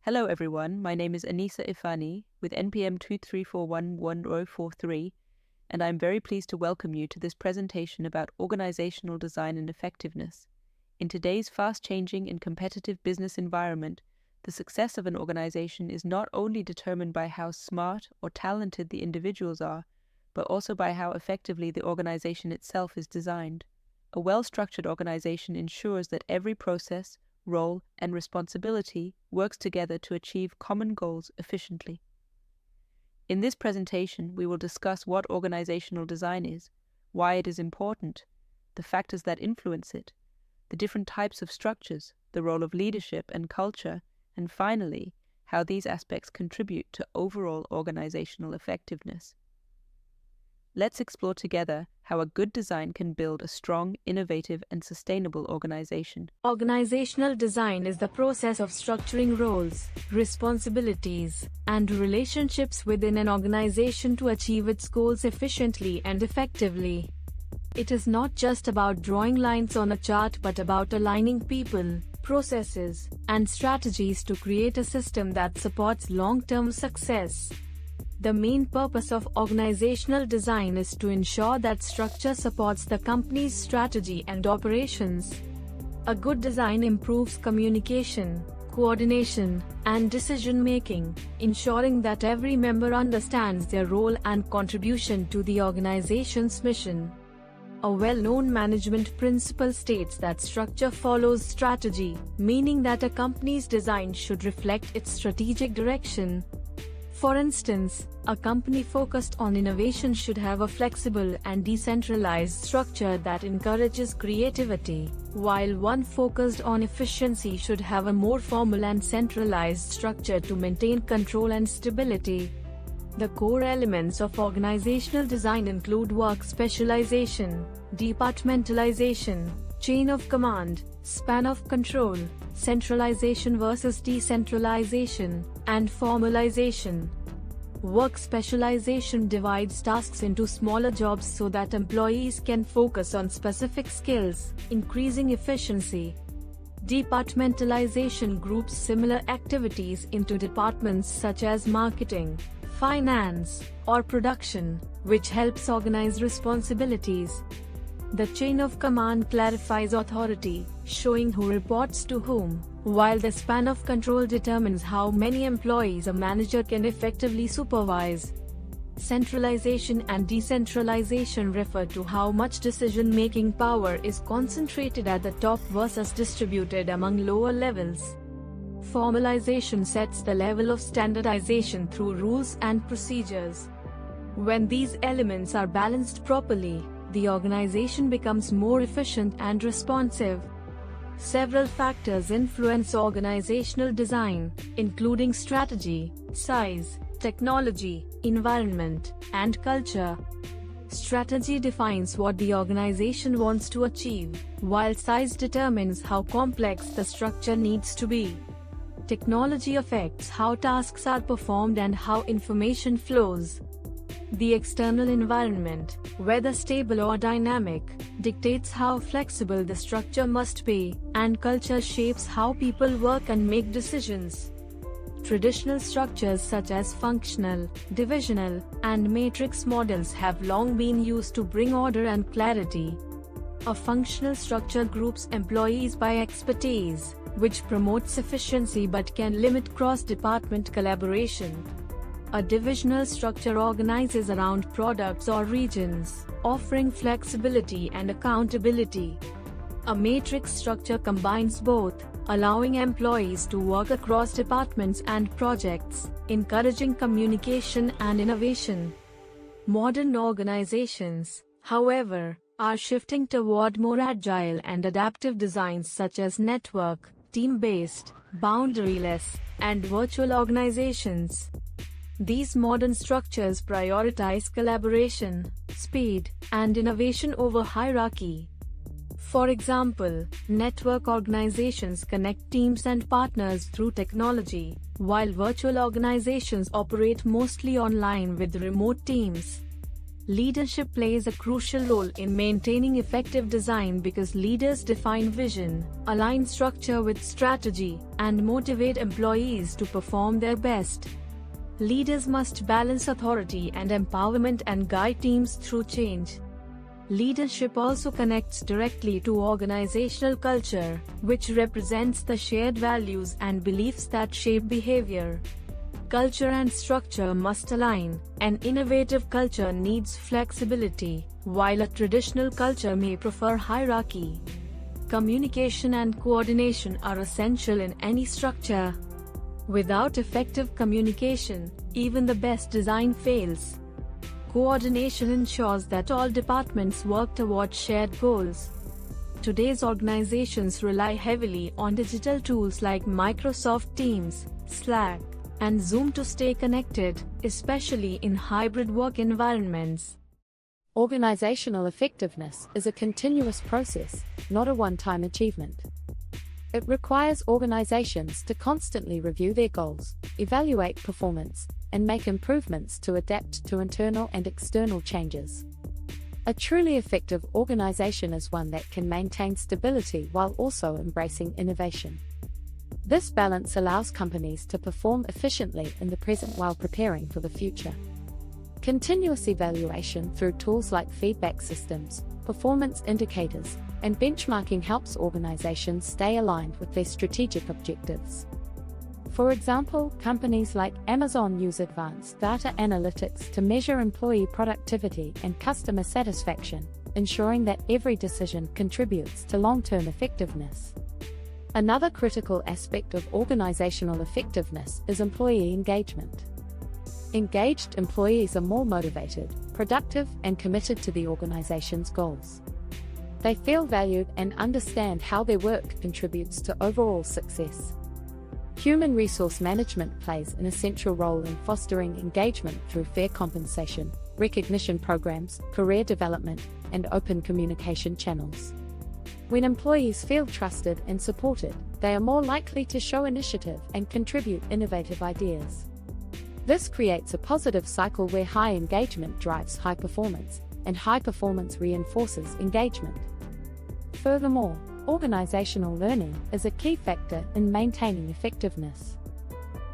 Hello everyone, my name is Anisa Ifani with NPM 23411043, and I'm very pleased to welcome you to this presentation about organizational design and effectiveness. In today's fast-changing and competitive business environment, the success of an organization is not only determined by how smart or talented the individuals are, but also by how effectively the organization itself is designed. A well-structured organization ensures that every process, role, and responsibility works together to achieve common goals efficiently. In this presentation, we will discuss what organizational design is, why it is important, the factors that influence it, the different types of structures, the role of leadership and culture, and finally, how these aspects contribute to overall organizational effectiveness. Let's explore together how a good design can build a strong, innovative, and sustainable organization. Organizational design is the process of structuring roles, responsibilities, and relationships within an organization to achieve its goals efficiently and effectively. It is not just about drawing lines on a chart but about aligning people, processes, and strategies to create a system that supports long-term success. The main purpose of organizational design is to ensure that structure supports the company's strategy and operations. A good design improves communication, coordination, and decision-making, ensuring that every member understands their role and contribution to the organization's mission. A well-known management principle states that structure follows strategy, meaning that a company's design should reflect its strategic direction. For instance, a company focused on innovation should have a flexible and decentralized structure that encourages creativity, while one focused on efficiency should have a more formal and centralized structure to maintain control and stability. The core elements of organizational design include work specialization, departmentalization, chain of command, span of control, centralization versus decentralization, and formalization. Work specialization divides tasks into smaller jobs so that employees can focus on specific skills, increasing efficiency. Departmentalization groups similar activities into departments such as marketing, finance, or production, which helps organize responsibilities. The chain of command clarifies authority, showing who reports to whom, while the span of control determines how many employees a manager can effectively supervise. Centralization and decentralization refer to how much decision-making power is concentrated at the top versus distributed among lower levels. Formalization sets the level of standardization through rules and procedures. When these elements are balanced properly, the organization becomes more efficient and responsive. Several factors influence organizational design, including strategy, size, technology, environment, and culture. Strategy defines what the organization wants to achieve, while size determines how complex the structure needs to be. Technology affects how tasks are performed and how information flows. The external environment, whether stable or dynamic, dictates how flexible the structure must be, and culture shapes how people work and make decisions. Traditional structures such as functional, divisional, and matrix models have long been used to bring order and clarity. A functional structure groups employees by expertise, which promotes efficiency but can limit cross-department collaboration. A divisional structure organizes around products or regions, offering flexibility and accountability. A matrix structure combines both, allowing employees to work across departments and projects, encouraging communication and innovation. Modern organizations, however, are shifting toward more agile and adaptive designs such as network, team-based, boundaryless, and virtual organizations. These modern structures prioritize collaboration, speed, and innovation over hierarchy. For example, network organizations connect teams and partners through technology, while virtual organizations operate mostly online with remote teams. Leadership plays a crucial role in maintaining effective design because leaders define vision, align structure with strategy, and motivate employees to perform their best. Leaders must balance authority and empowerment and guide teams through change. Leadership also connects directly to organizational culture, which represents the shared values and beliefs that shape behavior. Culture and structure must align. An innovative culture needs flexibility, while a traditional culture may prefer hierarchy. Communication and coordination are essential in any structure. Without effective communication, even the best design fails. Coordination ensures that all departments work toward shared goals. Today's organizations rely heavily on digital tools like Microsoft Teams, Slack, and Zoom to stay connected, especially in hybrid work environments. Organizational effectiveness is a continuous process, not a one-time achievement. It requires organizations to constantly review their goals, evaluate performance, and make improvements to adapt to internal and external changes. A truly effective organization is one that can maintain stability while also embracing innovation. This balance allows companies to perform efficiently in the present while preparing for the future. Continuous evaluation through tools like feedback systems, performance indicators, and benchmarking helps organizations stay aligned with their strategic objectives. For example, companies like Amazon use advanced data analytics to measure employee productivity and customer satisfaction, ensuring that every decision contributes to long-term effectiveness. Another critical aspect of organizational effectiveness is employee engagement. Engaged employees are more motivated, productive, and committed to the organization's goals. They feel valued and understand how their work contributes to overall success. Human resource management plays an essential role in fostering engagement through fair compensation, recognition programs, career development, and open communication channels. When employees feel trusted and supported, they are more likely to show initiative and contribute innovative ideas. This creates a positive cycle where high engagement drives high performance, and high performance reinforces engagement. Furthermore, organizational learning is a key factor in maintaining effectiveness.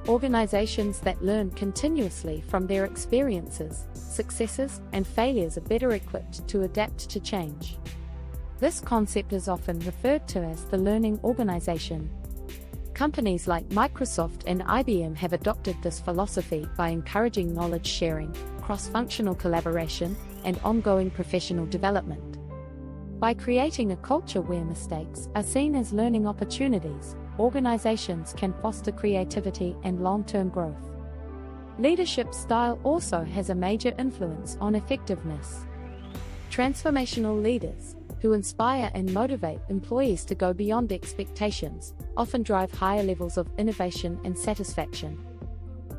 Organizations that learn continuously from their experiences, successes, and failures are better equipped to adapt to change. This concept is often referred to as the learning organization. Companies like Microsoft and IBM have adopted this philosophy by encouraging knowledge sharing, cross-functional collaboration, and ongoing professional development. By creating a culture where mistakes are seen as learning opportunities, organizations can foster creativity and long-term growth. Leadership style also has a major influence on effectiveness. Transformational leaders, who inspire and motivate employees to go beyond expectations, often drive higher levels of innovation and satisfaction.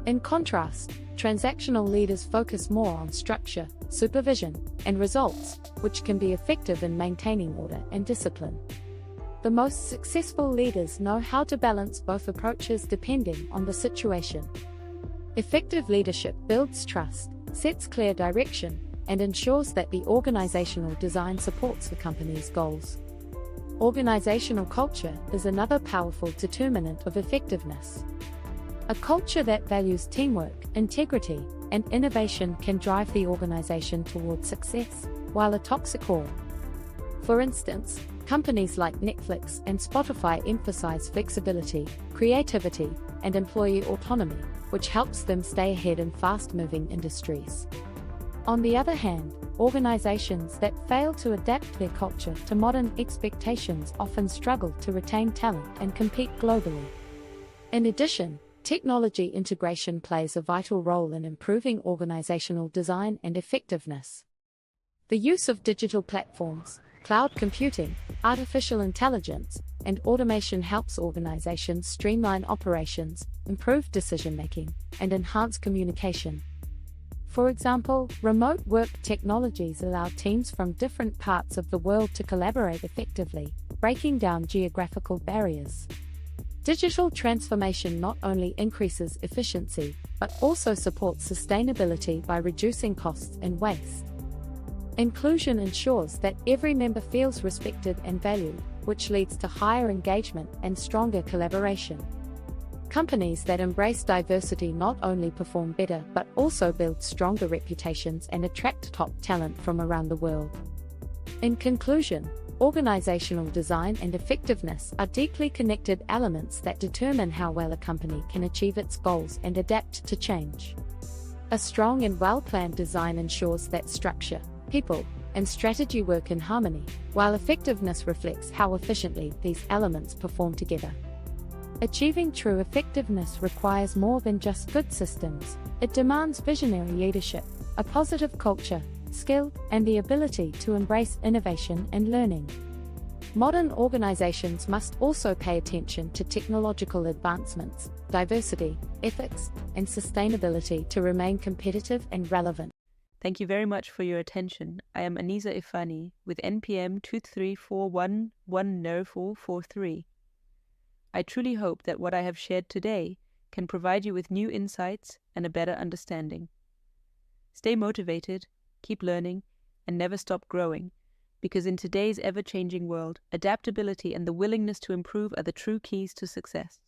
In contrast, transactional leaders focus more on structure, supervision, and results, which can be effective in maintaining order and discipline. The most successful leaders know how to balance both approaches depending on the situation. Effective leadership builds trust, sets clear direction, and ensures that the organizational design supports the company's goals. Organizational culture is another powerful determinant of effectiveness. A culture that values teamwork, integrity, and innovation can drive the organization toward success, while a toxic or, for instance, companies like Netflix and Spotify emphasize flexibility, creativity, and employee autonomy, which helps them stay ahead in fast-moving industries. On the other hand, organizations that fail to adapt their culture to modern expectations often struggle to retain talent and compete globally. In addition, technology integration plays a vital role in improving organizational design and effectiveness. The use of digital platforms, cloud computing, artificial intelligence, and automation helps organizations streamline operations, improve decision-making, and enhance communication. For example, remote work technologies allow teams from different parts of the world to collaborate effectively, breaking down geographical barriers. Digital transformation not only increases efficiency, but also supports sustainability by reducing costs and waste. Inclusion ensures that every member feels respected and valued, which leads to higher engagement and stronger collaboration. Companies that embrace diversity not only perform better but also build stronger reputations and attract top talent from around the world. In conclusion, organizational design and effectiveness are deeply connected elements that determine how well a company can achieve its goals and adapt to change. A strong and well-planned design ensures that structure, people, and strategy work in harmony, while effectiveness reflects how efficiently these elements perform together. Achieving true effectiveness requires more than just good systems. It demands visionary leadership, a positive culture, skill, and the ability to embrace innovation and learning. Modern organizations must also pay attention to technological advancements, diversity, ethics, and sustainability to remain competitive and relevant. Thank you very much for your attention. I am Anisa Ifani with NPM 2341104443. I truly hope that what I have shared today can provide you with new insights and a better understanding. Stay motivated, keep learning, and never stop growing, because in today's ever-changing world, adaptability and the willingness to improve are the true keys to success.